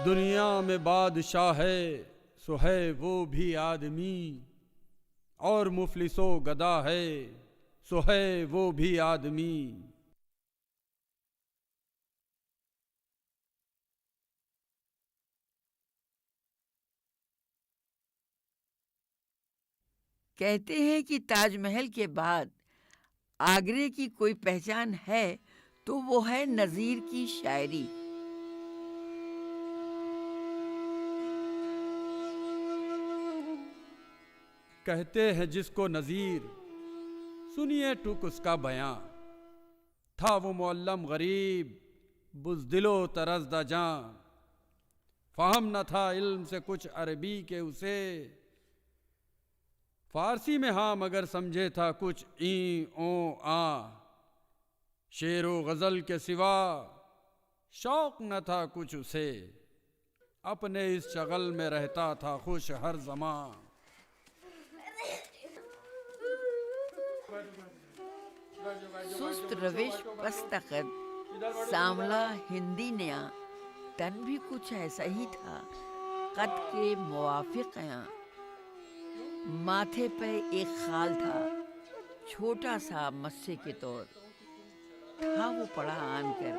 दुनिया में बादशाह है सो है वो भी आदमी, और मुफलिसो गदा है सो है वो भी आदमी। कहते हैं कि ताजमहल के बाद आगरे की कोई पहचान है तो वो है नज़ीर की शायरी। कहते हैं जिसको नज़ीर, सुनिए टुक उसका बयां। था वो मुअल्लम गरीब, बुज़दिलो तरज़दा जां। फ़हम न था इल्म से कुछ अरबी के उसे, फ़ारसी में हाँ मगर समझे था कुछ ई ओ आ। शेर व गज़ल के सिवा शौक़ न था कुछ उसे, अपने इस शगल में रहता था खुश हर ज़मां। सुस्त रविश पस्त कद, सांवला हिंदी नया, तन भी कुछ ऐसा ही था कद के मुवाफिक आया। माथे पे एक खाल था छोटा सा मस्से के तौर, था वो पड़ा आन कर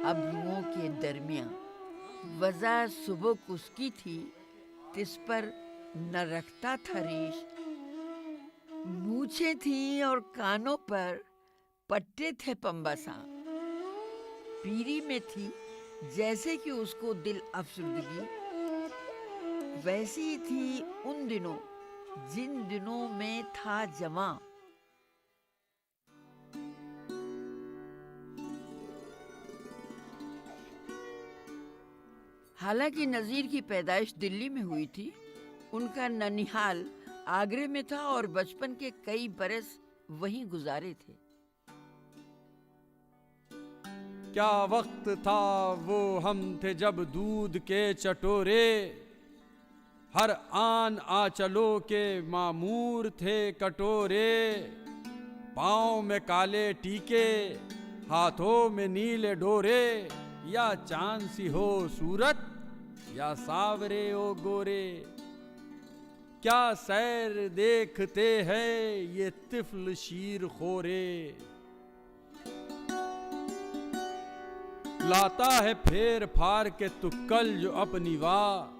अब्रुओं के दरमियां। वजह सुबह उसकी थी तिस पर न रखता था रेश, मूछें थी और कानों पर पट्टे थे पंबसा। पीरी में थी जैसे कि उसको दिल अफसुर्दगी, वैसी ही थी उन दिनों जिन दिनों में था जवां। हालांकि नज़ीर की पैदाइश दिल्ली में हुई थी, उनका ननिहाल आगरे में था और बचपन के कई बरस वहीं गुजारे थे। क्या वक्त था वो हम थे जब दूध के चटोरे, हर आन आंचलों के मामूर थे कटोरे। पाँव में काले टीके, हाथों में नीले डोरे, या चांद सी हो सूरत या सावरे ओ गोरे। क्या सैर देखते हैं ये तिफल शीर खोरे, लाता है फेर फार के तुक्कल जो अपनी वाह।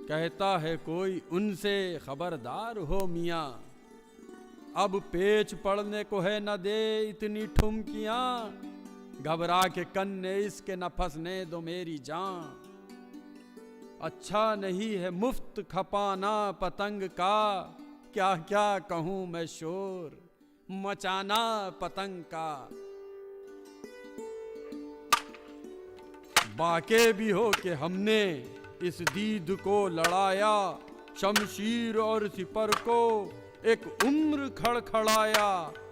कहता है कोई उनसे खबरदार हो मियाँ, अब पेच पड़ने को है न दे इतनी ठुमकियाँ। घबरा के कन्ने इसके न फंसने दो मेरी जान, अच्छा नहीं है मुफ्त खपाना पतंग का। क्या क्या कहूँ मैं शोर मचाना पतंग का। बाके भी हो कि हमने इस दीद को लड़ाया, शमशीर और सिपर को एक उम्र खड़खड़ाया।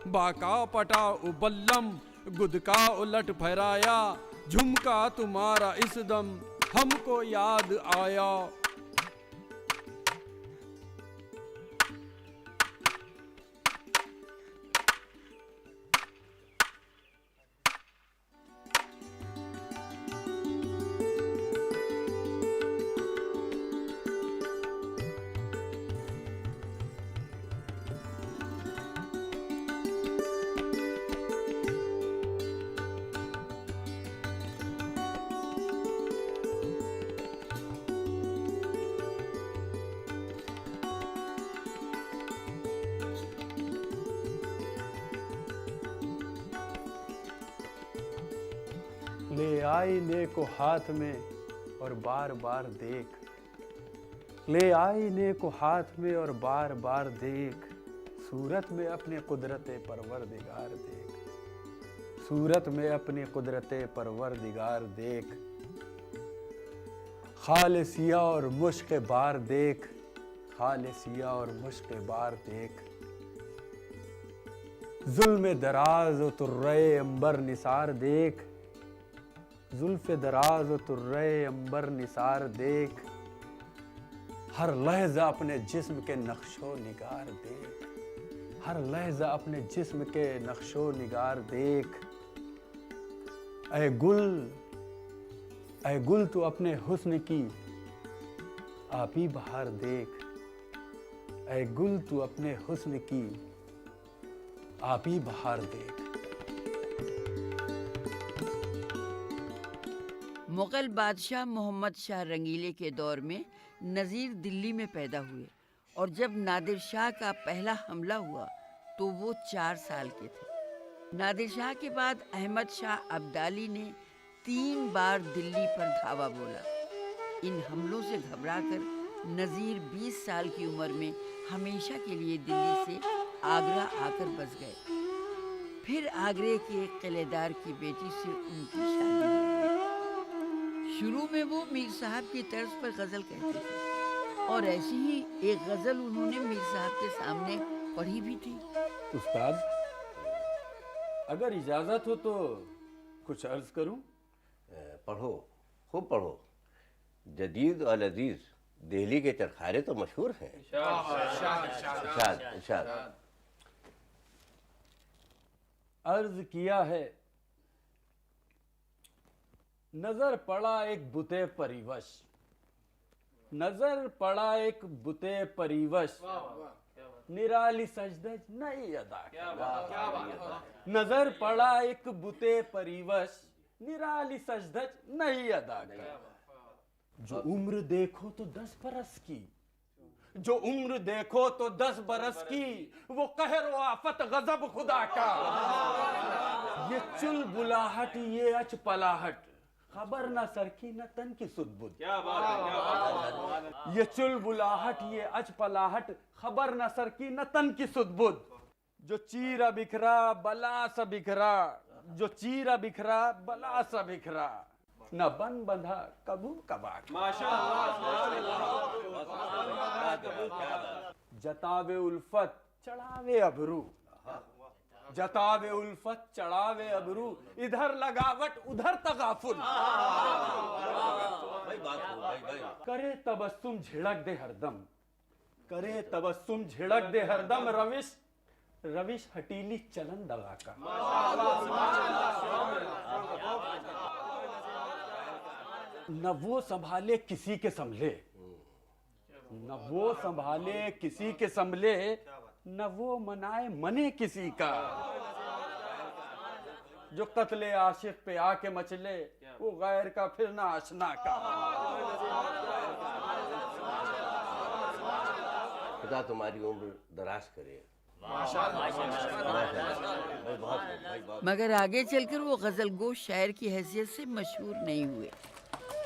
बाका पटा उबल्लम गुदका उलट फहराया, झुमका तुम्हारा इस दम हमको याद आया। ले आईने को हाथ में और बार बार देख, ले आईने को हाथ में और बार बार देख। सूरत में अपने कुदरते परवरदिगार देख, सूरत में अपनी कुदरते परवरदिगार देख। खालिसिया और मुश्क बार देख, खालिसिया और मुश्क बार देख। जुल्म दराज तुर्रे अंबर निसार देख, जुल्फ़े दराज तुर्रे अंबर निसार देख। हर लहजा अपने जिस्म के नक्शो निगार देख, हर लहजा अपने जिस्म के नक्शो निगार देख। ऐ गुल ऐ गुल तू अपने हुस्न की आप ही बहार देख, ऐ गुल तू अपने हुस्न की आप ही बहार देख। मुगल बादशाह मोहम्मद शाह रंगीले के दौर में नज़ीर दिल्ली में पैदा हुए और जब नादिर शाह का पहला हमला हुआ तो वो 4 साल के थे। नादिर शाह के बाद अहमद शाह अब्दाली ने 3 बार दिल्ली पर धावा बोला। इन हमलों से घबराकर नज़ीर 20 साल की उम्र में हमेशा के लिए दिल्ली से आगरा आकर बस गए। फिर आगरे के एक किलेदार की बेटी से उनकी शादी हुई। शुरू में वो मीर साहब की तर्ज पर गज़ल कहते थे और ऐसी ही एक गज़ल उन्होंने मीर साहब के सामने पढ़ी भी थी। उस्ताद, अगर इजाजत हो तो कुछ अर्ज करूं? पढ़ो, खूब पढ़ो। जदीद और अजीज दिल्ली के चरखारे तो मशहूर हैं। इरशाद, इरशाद। अर्ज किया है, नजर पड़ा एक बुते परिवश, नजर पड़ा एक बुते परिवश, निराली सजदज नहीं अदा कर। नजर पड़ा एक बुते परिवश, निराली सजदज नहीं अदा कर। जो उम्र देखो तो 10 बरस की, जो उम्र देखो तो 10 बरस की, वो कहर व आफत गजब खुदा का। ये चुल बुलाहट ये अच पलाहट, खबर न सरकी न तन की सुदबुद। क्या बात है, क्या बात है। ये चुल बुलाहट ये अच पलाहट, खबर न सरकी न तन की सुदबुद। जो चीरा बिखरा बला सा बिखरा, जो चीरा बिखरा बला सा बिखरा, न बन बंधा कबू कबा। जतावे उल्फत चढ़ावे अबरू, जतावे उल्फत चढ़ावे अबरू, इधर लगावट उधर तगाफुल। करे तबस्सुम झिड़क दे हरदम, करे तबस्सुम झिड़क दे हरदम, रविश रविश हटीली चलन दगा का। न वो संभाले किसी के संभले, न वो संभाले किसी के संभले, न वो मनाए मने किसी का। जो कत्ले आशिक पे आके मचले, वो गैर का फिर ना आशना का। खुदा तुम्हारी उम्र दराज करे। मगर आगे चलकर वो गज़लगो शायर की हैसियत से मशहूर नहीं हुए।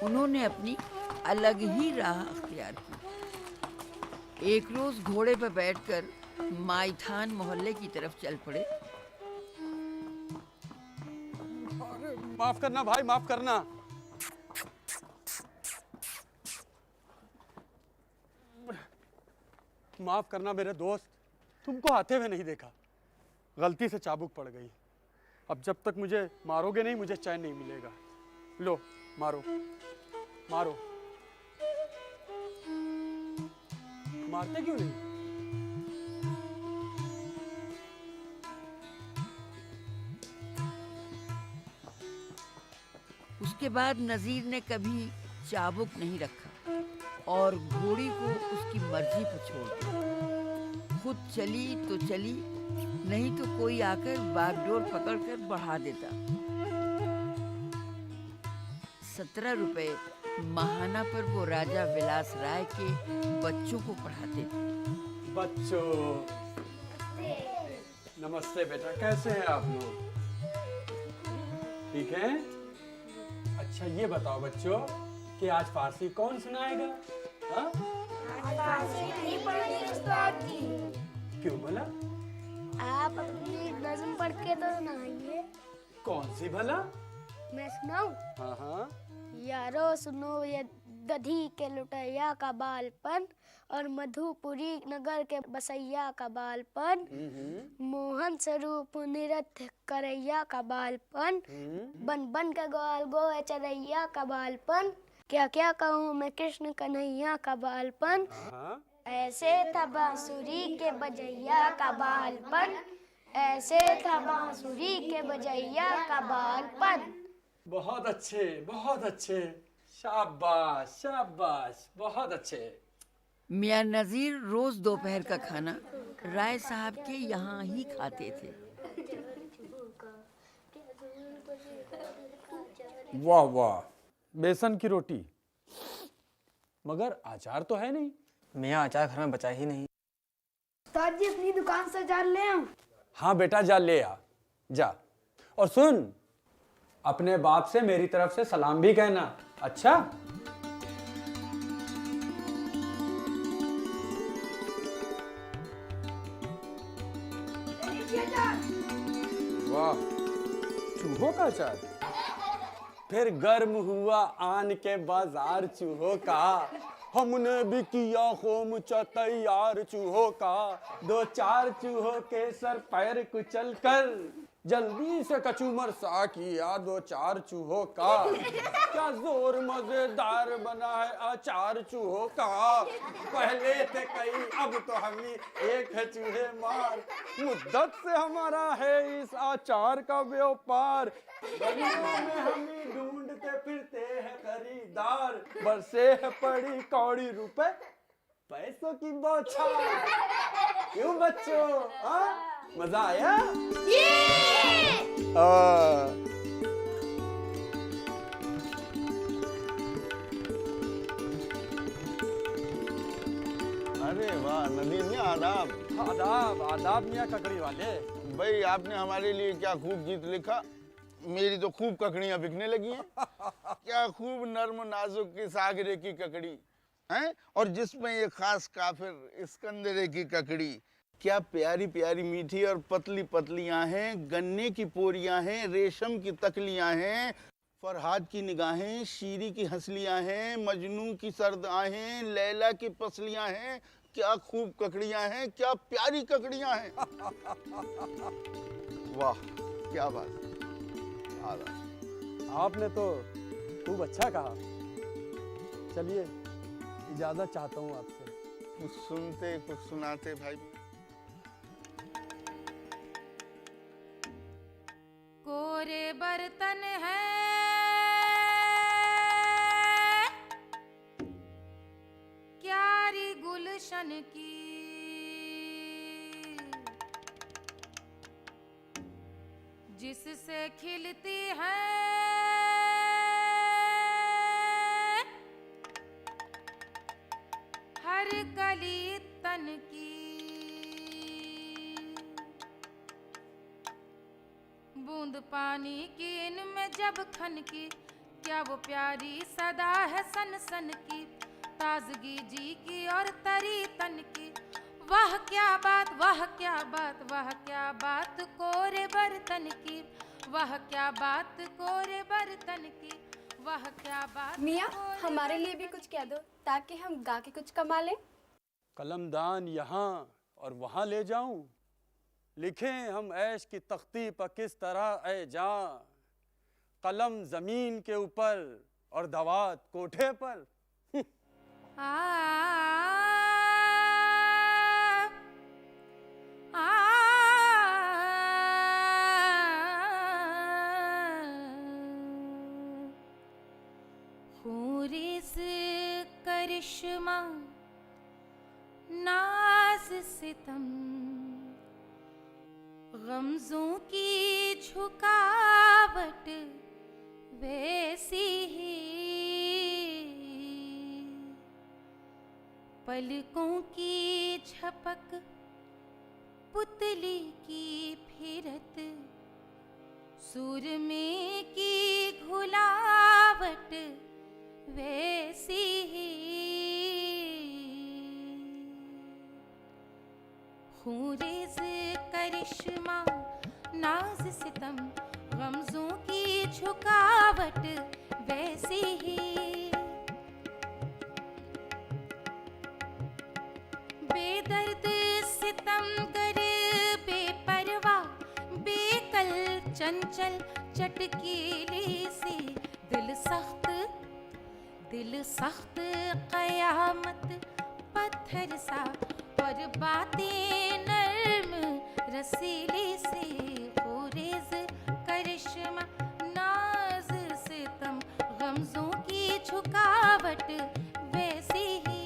उन्होंने अपनी अलग ही राह अख्तियार की। एक रोज़ घोड़े पर बैठकर माइथान मोहल्ले की तरफ चल पड़े। माफ करना भाई, माफ करना। माफ करना मेरे दोस्त, तुमको आते हुए नहीं देखा, गलती से चाबुक पड़ गई। अब जब तक मुझे मारोगे नहीं मुझे चैन नहीं मिलेगा। लो मारो, मारो। मारते क्यों नहीं? उसके बाद नज़ीर ने कभी चाबुक नहीं रखा और घोड़ी को उसकी मर्जी पर छोड़ दिया। खुद चली तो चली, नहीं तो कोई आकर बागडोर पकड़कर बढ़ा देता। 17 रुपए माहाना पर वो राजा विलास राय के बच्चों को पढ़ाते थे। बच्चों नमस्ते बेटा, कैसे हैं आप लोग? ठीक है। अच्छा ये बताओ बच्चों कि आज फारसी कौन सुनाएगा? हाँ? फारसी नहीं पढ़नी उस्ताद जी। क्यों बोला? आप अपनी नज़्म पढ़ के तो सुनाइए। कौन सी भला? मैं सुनाऊं? हाँ हाँ। यारो सुनो ये दधी के लुटैया का बालपन और मधुपुरी नगर के बसैया का बालपन, मोहन स्वरूप नृत्य करैया का बालपन, बन बन के ग्वाल गोए चरैया का बालपन, क्या क्या कहूँ मैं कृष्ण कन्हैया का बालपन, ऐसे था बांसुरी के बजैया का बालपन, ऐसे था बांसुरी के बजैया का बालपन। बहुत अच्छे, बहुत अच्छे। शाबाश शाबाश, बहुत अच्छे। मियाँ नज़ीर रोज़ दोपहर का खाना राय साहब के यहाँ ही खाते थे। वाह वाह, बेसन की रोटी, मगर अचार तो है नहीं। मियाँ अचार घर में बचा ही नहीं। उस्ताद जी अपनी दुकान से अचार ले आऊं? हाँ बेटा, जा ले आ, जा। और सुन, अपने बाप से मेरी तरफ से सलाम भी कहना, अच्छा? वाह, चूहों का अचार। फिर गर्म हुआ आन के बाजार चूहों का, हमने भी किया होम तैयार चूहों का। 2-4 चूहों के सर पैर कुचल कर जल्दी से कचूमर सा किया 2-4 चूहों का। क्या जोर मजेदार बना है अचार चूहों का। पहले थे कई, अब तो हम ही एक है चूहे मार। मुद्दत से हमारा है इस अचार का व्यापार। गलियों में हम ही ढूंढते फिरते हैं खरीदार। बरसे है पड़ी कौड़ी रुपए पैसों की बौछार। क्यों बच्चों, हाँ मजा आया? अरे वाह नदीम मियां, आदाब। आदाब आदाब मियां ककड़ी वाले। भाई आपने हमारे लिए क्या खूब गीत लिखा। मेरी तो खूब ककड़ियां बिकने लगी हैं। क्या खूब नर्म नाजुक की सागरे की ककड़ी हैं, और जिसमें ये खास काफिर इस्कंदरे की ककड़ी। क्या प्यारी प्यारी मीठी और पतली पतलियां हैं। गन्ने की पोरियां हैं, रेशम की तकलियां हैं। फरहाद की निगाहें, शीरी की हंसलियां हैं, मजनू की सर्द आहें, लैला की पसलियां हैं। क्या खूब ककड़ियां हैं, क्या प्यारी ककड़ियां हैं। वाह क्या बात। आपने तो खूब अच्छा कहा। चलिए, इजाजत चाहता हूँ आपसे। कुछ सुनते कुछ सुनाते भाई। कोरे बर्तन है क्यारी गुलशन की, जिससे खिलती है हर कली तन की। बूंद पानी की इनमें जब खन की, क्या वो प्यारी सदा है सन सन की। ताजगी जी की और तरी तन की, वाह क्या बात वाह क्या बात वाह क्या बात कोरे बर्तन की। वाह क्या बात कोरे बर्तन की, वाह क्या बात। मियाँ हमारे लिए भी कुछ कह दो ताकि हम गा के कुछ कमा लें। कलमदान यहाँ और वहाँ ले जाऊं, लिखें हम ऐश की तख्ती पर किस तरह ऐ जां। कलम जमीन के ऊपर और दवात कोठे पर। खूरिस करिश्मा नाज सितम, गमजों की झुकावट वैसी ही। पलकों की झपक पुतली की फिरत, सुरमे की घुलावट वैसी ही। खूरिज़ करिश्मा नाज सितम, गमजों की झुकावट वैसी ही। बेदर्द सितमगर बेपरवा, बेकल चंचल चटकीली सी। दिल सख्त कयामत पत्थर सा, और बातें नर्म रसीली सी। खूरिज़ करिश्मा नाज सितम, गमजों की झुकावट वैसी ही।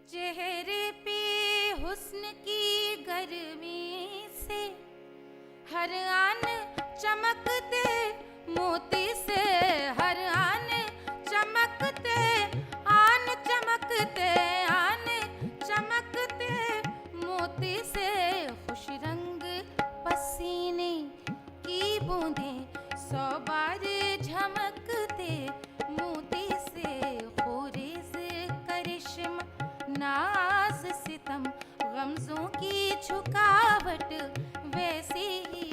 चेहरे पे हुस्न की गर्मी से हर आन चमकते मोती से, हर आन चमकते आन चमकते आन चमकते मोती से। खुश रंग पसीने की बूंदें 100 बार झमकते मोती से। खुरेज करिश्मा नाज सितम गमजों की झुकावट वैसी ही।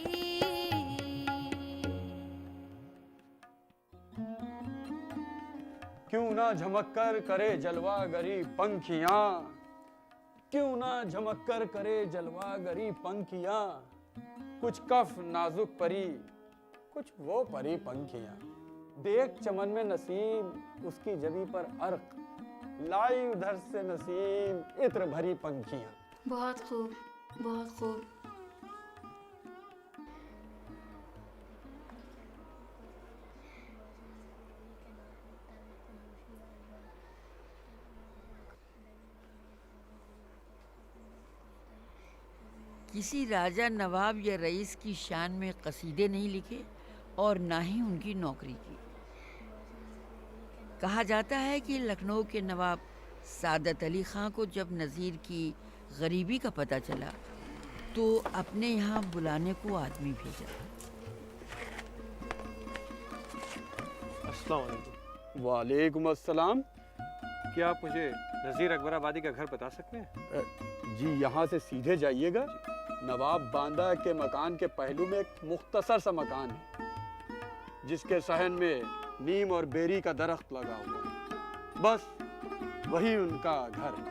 क्यों ना झमक कर करे जलवा गरी पंखियां, क्यों ना झमक कर करे जलवा गरी पंखियां। कुछ कफ नाजुक परी, कुछ वो परी पंखियां। देख चमन में नसीम उसकी जबी पर अर्क, लाई उधर से नसीम इत्र भरी पंखियां। बहुत खूब, बहुत खूब। किसी राजा नवाब या रईस की शान में कसीदे नहीं लिखे और ना ही उनकी नौकरी की। कहा जाता है कि लखनऊ के नवाब सादत अली खां को जब नज़ीर की गरीबी का पता चला तो अपने यहाँ बुलाने को आदमी भेजा। अस्सलाम वालेकुम। वालेकुम अस्सलाम। क्या आप मुझे नज़ीर अकबराबादी का घर बता सकते हैं? जी यहाँ से सीधे जाइएगा, नवाब बांदा के मकान के पहलू में एक मुख्तसर सा मकान है जिसके सहन में नीम और बेरी का दरख्त लगा हुआ है। बस वही उनका घर है।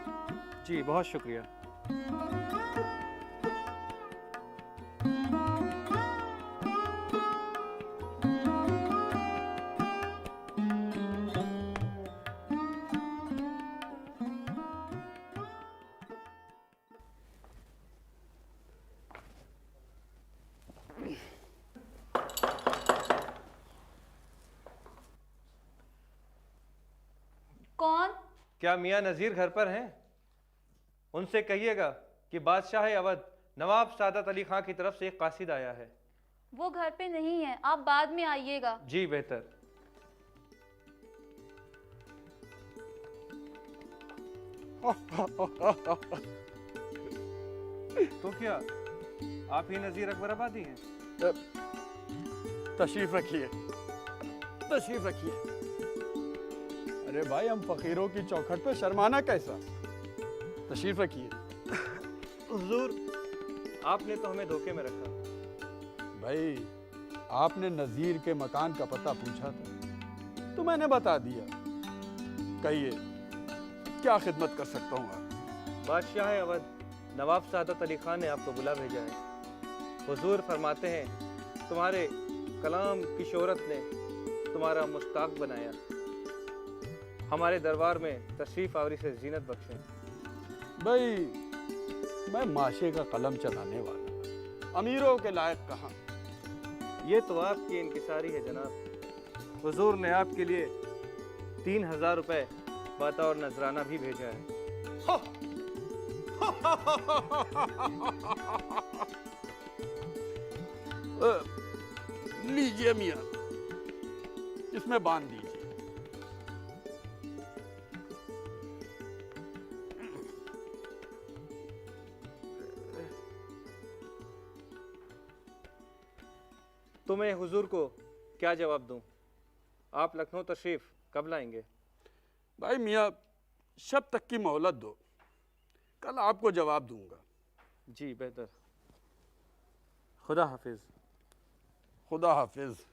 जी बहुत शुक्रिया। कौन? क्या मियाँ नज़ीर घर पर हैं? उनसे कहिएगा कि बादशाह अवध नवाब सादत अली खां की तरफ से एक कासिद आया है। वो घर पे नहीं है, आप बाद में आइएगा। जी बेहतर। तो क्या आप ही नज़ीर अकबराबादी हैं? तशरीफ रखिए, तशरीफ रखिए। अरे भाई, हम फकीरों की चौखट पे शर्माना कैसा? तशरीफ रखिए। हुजूर, आपने तो हमें धोखे में रखा। भाई, आपने नज़ीर के मकान का पता पूछा था तो मैंने बता दिया। कहिए, क्या खिदमत कर सकता हूँ आप? बादशाह अवध नवाब सादत अली खान ने आपको बुला भेजा है। हुजूर फरमाते हैं तुम्हारे कलाम की शोहरत ने तुम्हारा मुश्ताक बनाया। हमारे दरबार में तशरीफ आवरी से जीनत बख्शें। भाई, मैं माशे का कलम चलाने वाला, अमीरों के लायक कहाँ। ये तो आपकी इनकिसारी है जनाब। हुजूर ने आपके लिए 3000 रुपए बतौर नजराना भी भेजा है। लीजिए मियाँ, इसमें बांध दीजिए। तो मैं हुजूर को क्या जवाब दूं? आप लखनऊ तशरीफ कब लाएंगे? भाई मियाँ, शब तक की मोहलत दो, कल आपको जवाब दूंगा। जी बेहतर। खुदा हाफिज। खुदा हाफिज।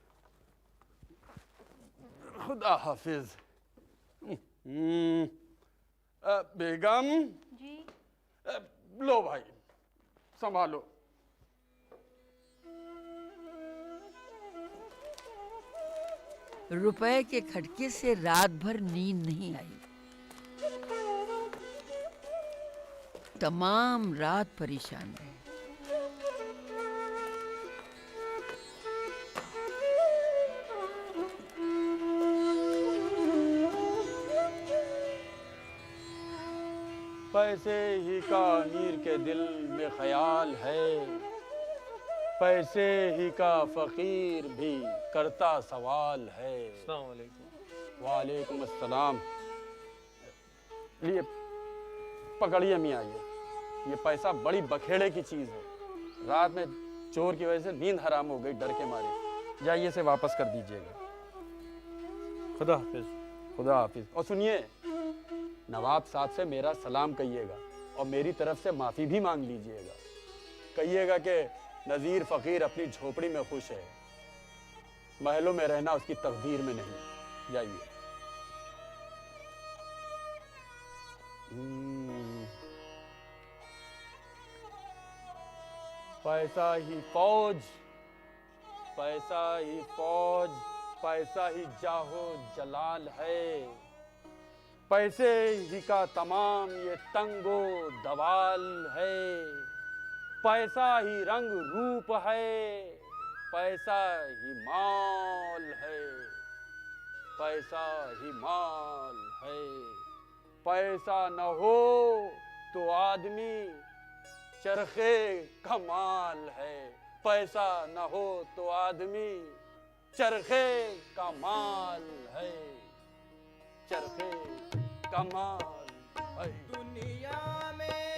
खुदा हाफिज। बेगम जी। लो भाई, संभालो। रुपए के खटके से रात भर नींद नहीं आई। तमाम रात परेशान रहे। पैसे ही का अमीर के दिल में ख्याल है, पैसे ही का फकीर भी करता सवाल है। अस्सलाम वालेकुम। वालेकुम अस्सलाम। लिए पकड़िए मियाँ, ये पैसा बड़ी बखेड़े की चीज़ है। रात में चोर की वजह से नींद हराम हो गई डर के मारे। जाइए इसे वापस कर दीजिएगा। खुदा हाफिज। खुदा हाफिज। और सुनिए, नवाब साहब से मेरा सलाम कहिएगा और मेरी तरफ से माफ़ी भी मांग लीजिएगा। कहिएगा कि नज़ीर फ़कीर अपनी झोपड़ी में खुश है, महलों में रहना उसकी तकदीर में नहीं। जाइए। पैसा ही फौज, पैसा ही फौज, पैसा ही जाहो जलाल है, पैसे ही का तमाम ये तंगो दवाल है, पैसा ही रंग रूप है, पैसा ही माल है, पैसा ही माल है, पैसा न हो तो आदमी चरखे कमाल है, पैसा न हो तो आदमी चरखे कमाल है, चरखे कमाल है। दुनिया में